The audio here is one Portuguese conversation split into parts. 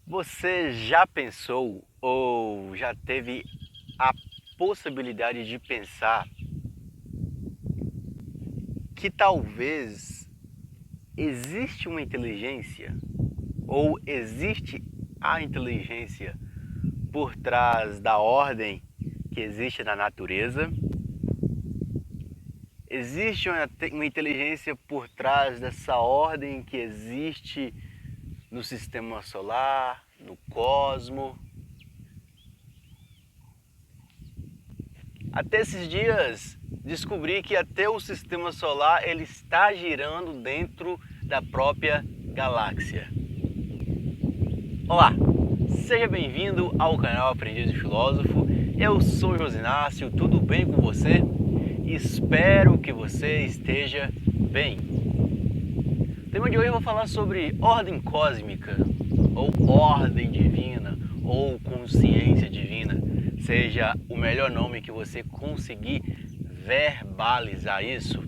Você já pensou ou já teve a possibilidade de pensar que talvez existe uma inteligência ou existe a inteligência por trás da ordem que existe na natureza? Existe uma inteligência por trás dessa ordem que existe no sistema solar, no cosmos? Até esses dias descobri que até o sistema solar ele está girando dentro da própria galáxia. Olá, seja bem-vindo ao canal Aprendiz de Filósofo. Eu sou Josinácio, tudo bem com você? Espero que você esteja bem. O tema de hoje eu vou falar sobre ordem cósmica, ou ordem divina, ou consciência divina, seja o melhor nome que você conseguir verbalizar isso.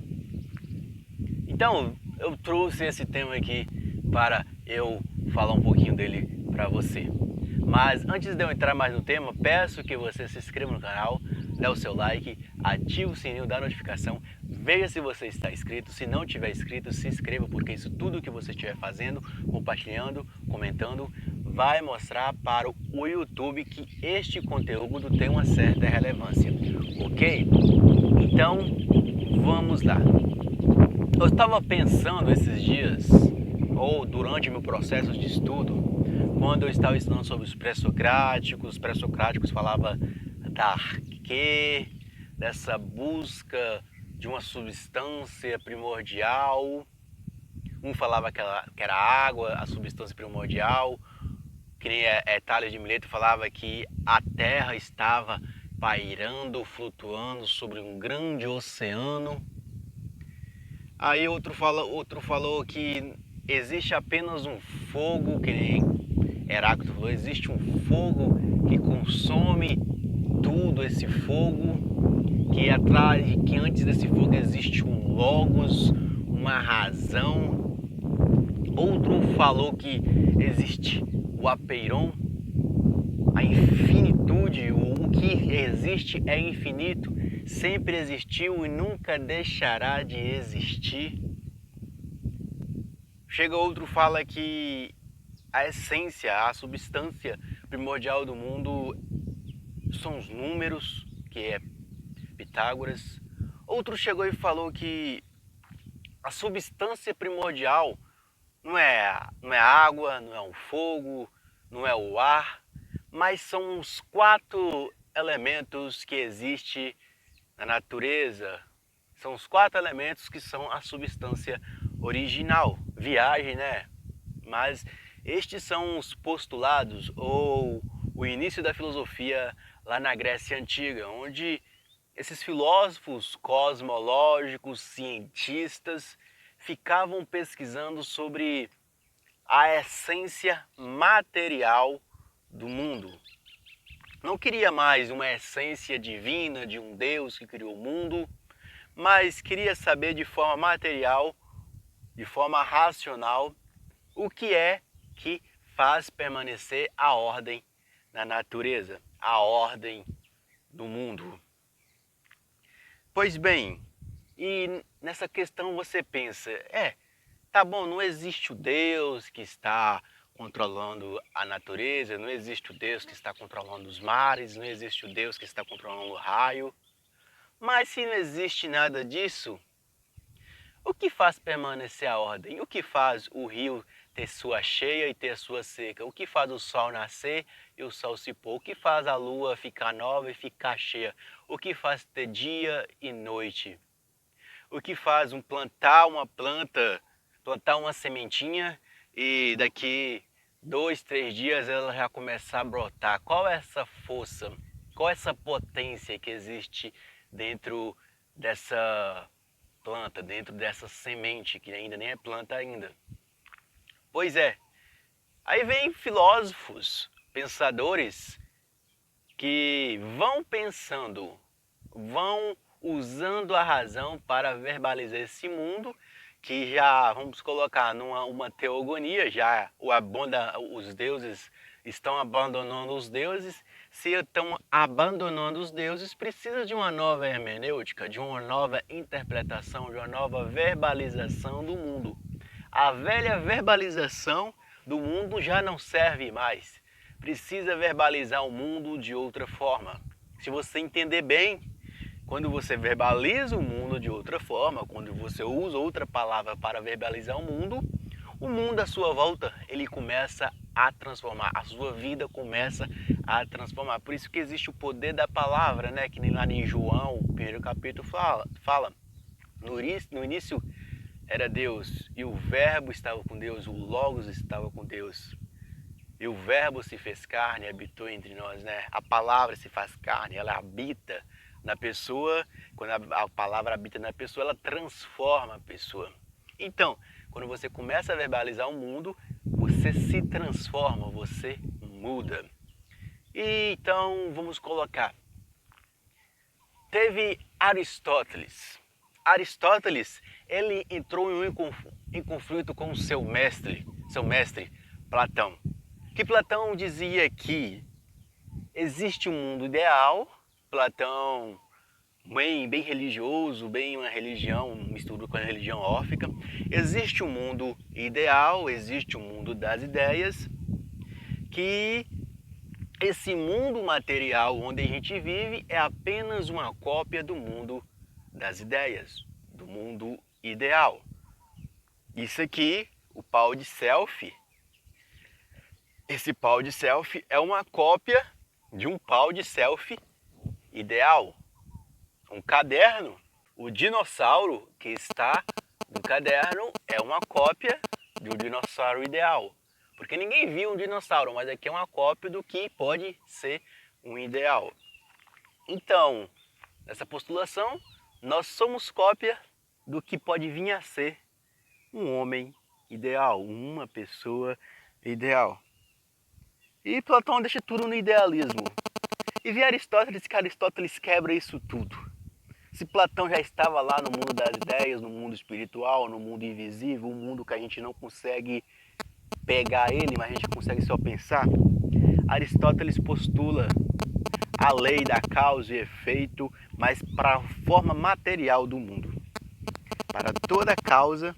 Então, eu trouxe esse tema aqui para eu falar um pouquinho dele para você. Mas antes de eu entrar mais no tema, peço que você se inscreva no canal, dê o seu like, ative o sininho da notificação, veja se você está inscrito. Se não tiver inscrito, se inscreva, porque isso tudo que você estiver fazendo, compartilhando, comentando, vai mostrar para o YouTube que este conteúdo tem uma certa relevância, ok? Então, vamos lá. Eu estava pensando esses dias, ou durante meu processo de estudo, quando eu estava estudando sobre os pré-socráticos falavam da arquê, dessa busca de uma substância primordial. Um falava que era água, a substância primordial, que nem Tales de Mileto falava que a Terra estava pairando, flutuando sobre um grande oceano. Aí outro falou que existe apenas um fogo, que nem Heráclito falou, existe um fogo que consome tudo, esse fogo, que antes desse fogo existe um logos, uma razão. Outro falou que existe o apeiron, a infinitude, o que existe é infinito, sempre existiu e nunca deixará de existir. Chega outro fala que a essência, a substância primordial do mundo são os números, que é Pitágoras. Outro chegou e falou que a substância primordial não é a água, não é o fogo, não é o ar, mas são os 4 elementos que existem na natureza. São os 4 elementos que são a substância original. Viagem, né? Mas estes são os postulados ou o início da filosofia lá na Grécia Antiga, onde esses filósofos cosmológicos, cientistas, ficavam pesquisando sobre a essência material do mundo. Não queria mais uma essência divina de um Deus que criou o mundo, mas queria saber de forma material, de forma racional, o que é que faz permanecer a ordem na natureza, a ordem do mundo. Pois bem, e nessa questão você pensa, tá bom, não existe o Deus que está controlando a natureza, não existe o Deus que está controlando os mares, não existe o Deus que está controlando o raio, mas se não existe nada disso, o que faz permanecer a ordem? O que faz o rio ter sua cheia e ter sua seca? O que faz o sol nascer e o sol se pôr? O que faz a lua ficar nova e ficar cheia? O que faz ter dia e noite? O que faz plantar uma planta, plantar uma sementinha e daqui 2, 3 dias ela já começar a brotar? Qual é essa força? Qual é essa potência que existe dentro dessa planta, dentro dessa semente, que ainda nem é planta ainda? Pois é, aí vem filósofos, pensadores, que vão pensando, vão usando a razão para verbalizar esse mundo que já, vamos colocar, numa uma teogonia, já os deuses estão abandonando os deuses. Se estão abandonando os deuses, precisa de uma nova hermenêutica, de uma nova interpretação, de uma nova verbalização do mundo. A velha verbalização do mundo já não serve mais. Precisa verbalizar o mundo de outra forma. Se você entender bem, quando você verbaliza o mundo de outra forma, quando você usa outra palavra para verbalizar o mundo à sua volta, ele começa a transformar, a sua vida começa a transformar. Por isso que existe o poder da palavra, né? Que nem lá em João, o primeiro capítulo fala. No início era Deus, e o verbo estava com Deus, o Logos estava com Deus. E o verbo se fez carne e habitou entre nós, né? A palavra se faz carne, ela habita na pessoa. Quando a palavra habita na pessoa, ela transforma a pessoa. Então, quando você começa a verbalizar o mundo, você se transforma, você muda. E então, vamos colocar. Teve Aristóteles. Aristóteles, ele entrou em conflito com seu mestre Platão. Que Platão dizia que existe um mundo ideal. Platão, bem religioso, bem uma religião, mistura com a religião órfica. Existe um mundo ideal, existe um mundo das ideias, que esse mundo material onde a gente vive é apenas uma cópia do mundo das ideias, do mundo ideal. Isso aqui, o pau de selfie, esse pau de selfie é uma cópia de um pau de selfie ideal. Um caderno, o dinossauro que está no caderno é uma cópia do dinossauro ideal. Porque ninguém viu um dinossauro, mas aqui é uma cópia do que pode ser um ideal. Então, nessa postulação, nós somos cópia do que pode vir a ser um homem ideal, uma pessoa ideal. E Platão deixa tudo no idealismo. E vem Aristóteles, que Aristóteles quebra isso tudo. Se Platão já estava lá no mundo das ideias, no mundo espiritual, no mundo invisível, um mundo que a gente não consegue pegar ele, mas a gente consegue só pensar, Aristóteles postula a lei da causa e efeito, mas para a forma material do mundo. Para toda causa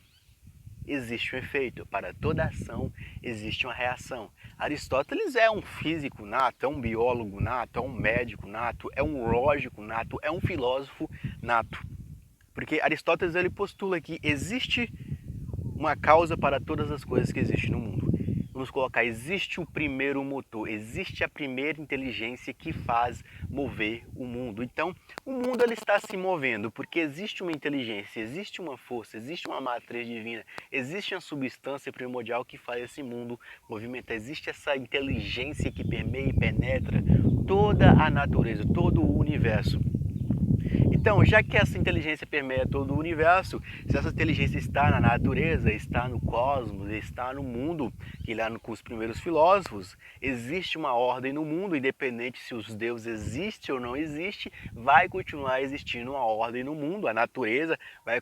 existe um efeito, para toda ação existe uma reação. Aristóteles é um físico nato, é um biólogo nato, é um médico nato, é um lógico nato, é um filósofo nato. Porque Aristóteles ele postula que existe uma causa para todas as coisas que existem no mundo. Vamos colocar, existe o primeiro motor, existe a primeira inteligência que faz mover o mundo. Então, o mundo ele está se movendo porque existe uma inteligência, existe uma força, existe uma matriz divina, existe uma substância primordial que faz esse mundo movimentar. Existe essa inteligência que permeia e penetra toda a natureza, todo o universo. Então, já que essa inteligência permeia todo o universo, se essa inteligência está na natureza, está no cosmos, está no mundo, que lá com os primeiros filósofos, existe uma ordem no mundo, independente se os deuses existem ou não existem, vai continuar existindo uma ordem no mundo. A natureza vai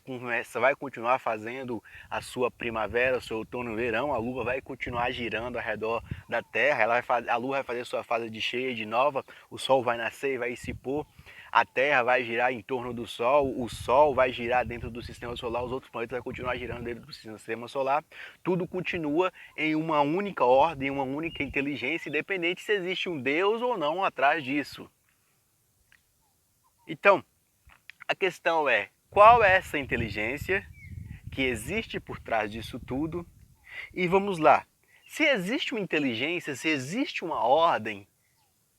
continuar fazendo a sua primavera, o seu outono e verão, a lua vai continuar girando ao redor da Terra, a lua vai fazer sua fase de cheia e de nova, o sol vai nascer e vai se pôr. A Terra vai girar em torno do Sol, o Sol vai girar dentro do Sistema Solar, os outros planetas vão continuar girando dentro do Sistema Solar. Tudo continua em uma única ordem, uma única inteligência, independente se existe um Deus ou não atrás disso. Então, a questão é, qual é essa inteligência que existe por trás disso tudo? E vamos lá, se existe uma inteligência, se existe uma ordem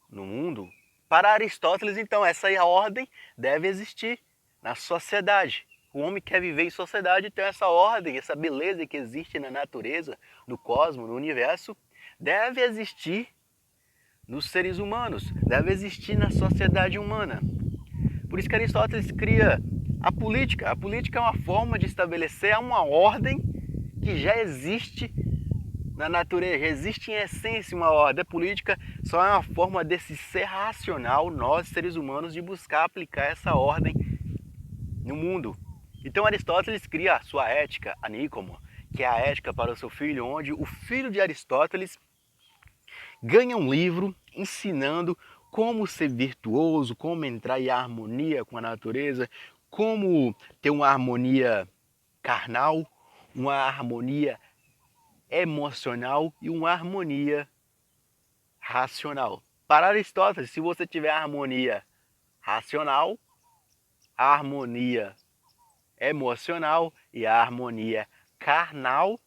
no mundo, para Aristóteles, então, essa ordem deve existir na sociedade. O homem quer viver em sociedade, então essa ordem, essa beleza que existe na natureza, no cosmos, no universo, deve existir nos seres humanos, deve existir na sociedade humana. Por isso que Aristóteles cria a política. A política é uma forma de estabelecer uma ordem que já existe na natureza, existe em essência uma ordem. A política só é uma forma desse ser racional, nós seres humanos, de buscar aplicar essa ordem no mundo. Então Aristóteles cria a sua ética, a Nicomo, que é a ética para o seu filho, onde o filho de Aristóteles ganha um livro ensinando como ser virtuoso, como entrar em harmonia com a natureza, como ter uma harmonia carnal, uma harmonia emocional e uma harmonia racional. Para Aristóteles, se você tiver harmonia racional, a harmonia emocional e a harmonia carnal,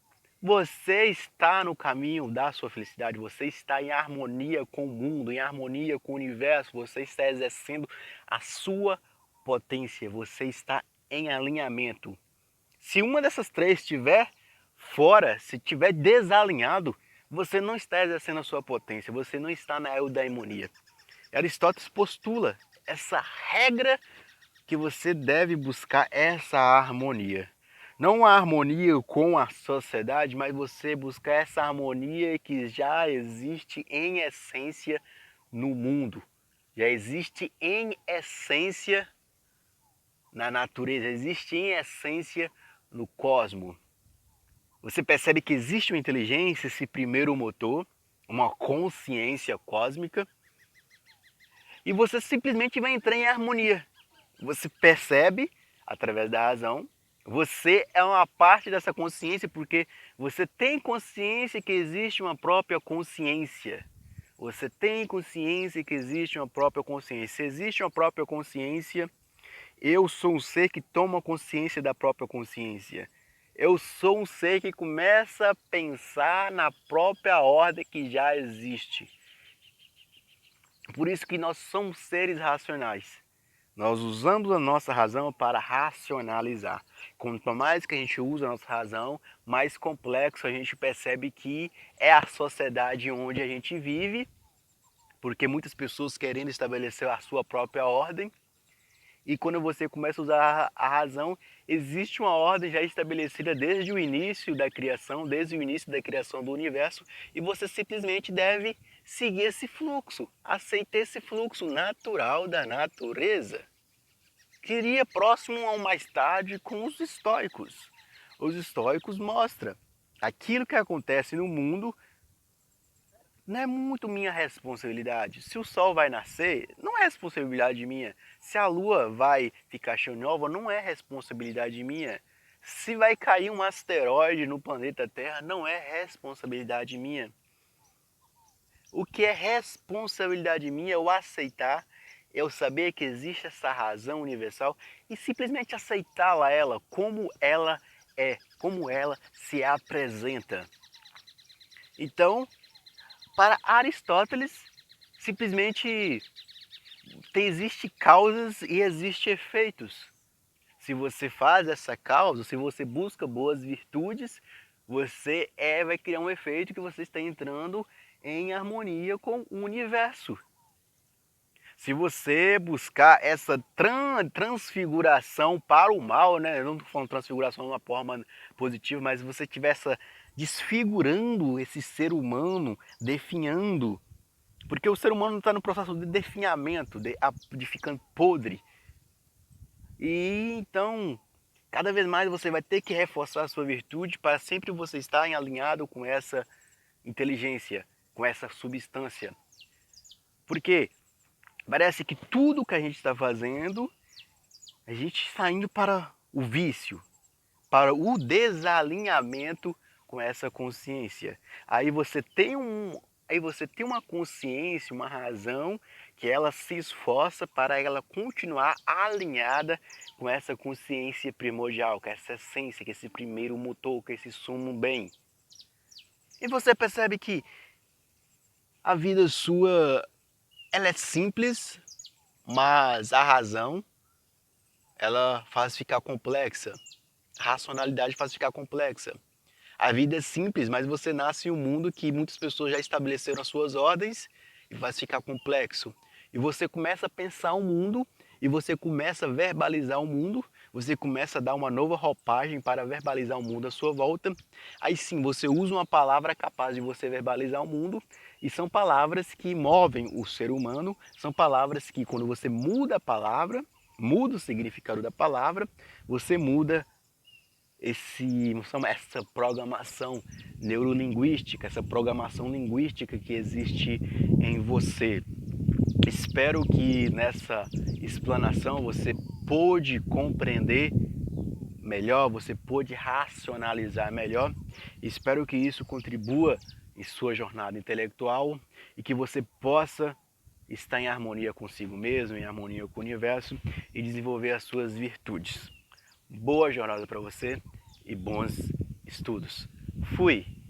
você está no caminho da sua felicidade, você está em harmonia com o mundo, em harmonia com o universo, você está exercendo a sua potência, você está em alinhamento. Se uma dessas três estiver fora, se estiver desalinhado, você não está exercendo a sua potência, você não está na eudaimonia. Aristóteles postula essa regra que você deve buscar essa harmonia. Não a harmonia com a sociedade, mas você buscar essa harmonia que já existe em essência no mundo. Já existe em essência na natureza, existe em essência no cosmos. Você percebe que existe uma inteligência, esse primeiro motor, uma consciência cósmica, e você simplesmente vai entrar em harmonia. Você percebe, através da razão, você é uma parte dessa consciência porque você tem consciência que existe uma própria consciência. Você tem consciência que existe uma própria consciência. Se existe uma própria consciência, eu sou um ser que toma consciência da própria consciência. Eu sou um ser que começa a pensar na própria ordem que já existe. Por isso que nós somos seres racionais. Nós usamos a nossa razão para racionalizar. Quanto mais que a gente usa a nossa razão, mais complexo a gente percebe que é a sociedade onde a gente vive, porque muitas pessoas querendo estabelecer a sua própria ordem, e quando você começa a usar a razão, existe uma ordem já estabelecida desde o início da criação, desde o início da criação do universo, e você simplesmente deve seguir esse fluxo, aceitar esse fluxo natural da natureza. Queria próximo ao mais tarde com os estoicos. Os estoicos mostram aquilo que acontece no mundo não é muito minha responsabilidade. Se o sol vai nascer, não é responsabilidade minha. Se a lua vai ficar cheia nova, não é responsabilidade minha. Se vai cair um asteroide no planeta Terra, não é responsabilidade minha. O que é responsabilidade minha é eu aceitar, eu saber que existe essa razão universal e simplesmente aceitá-la ela como ela é, como ela se apresenta. Então, para Aristóteles, simplesmente existe causas e existe efeitos. Se você faz essa causa, se você busca boas virtudes, você vai criar um efeito que você está entrando em harmonia com o universo. Se você buscar essa transfiguração para o mal, né? Eu não estou falando transfiguração de uma forma positiva, mas você estiver essa desfigurando esse ser humano, definhando, porque o ser humano está no processo de definhamento, de ficando podre. E então, cada vez mais você vai ter que reforçar a sua virtude para sempre você estar em alinhado com essa inteligência, com essa substância. Porque parece que tudo que a gente está fazendo, a gente está indo para o vício, para o desalinhamento com essa consciência. Aí você tem uma consciência, uma razão que ela se esforça para ela continuar alinhada com essa consciência primordial, com essa essência, com esse primeiro motor, com esse sumo bem. E você percebe que a vida sua ela é simples, mas a razão ela faz ficar complexa. A racionalidade faz ficar complexa. A vida é simples, mas você nasce em um mundo que muitas pessoas já estabeleceram as suas ordens e faz ficar complexo. E você começa a pensar o mundo e você começa a verbalizar o mundo, você começa a dar uma nova roupagem para verbalizar o mundo à sua volta. Aí sim, você usa uma palavra capaz de você verbalizar o mundo e são palavras que movem o ser humano, são palavras que quando você muda a palavra, muda o significado da palavra, você muda essa programação neurolinguística, essa programação linguística que existe em você. Espero que nessa explanação você pôde compreender melhor, você pôde racionalizar melhor. Espero que isso contribua em sua jornada intelectual e que você possa estar em harmonia consigo mesmo, em harmonia com o universo e desenvolver as suas virtudes. Boa jornada para você e bons estudos. Fui!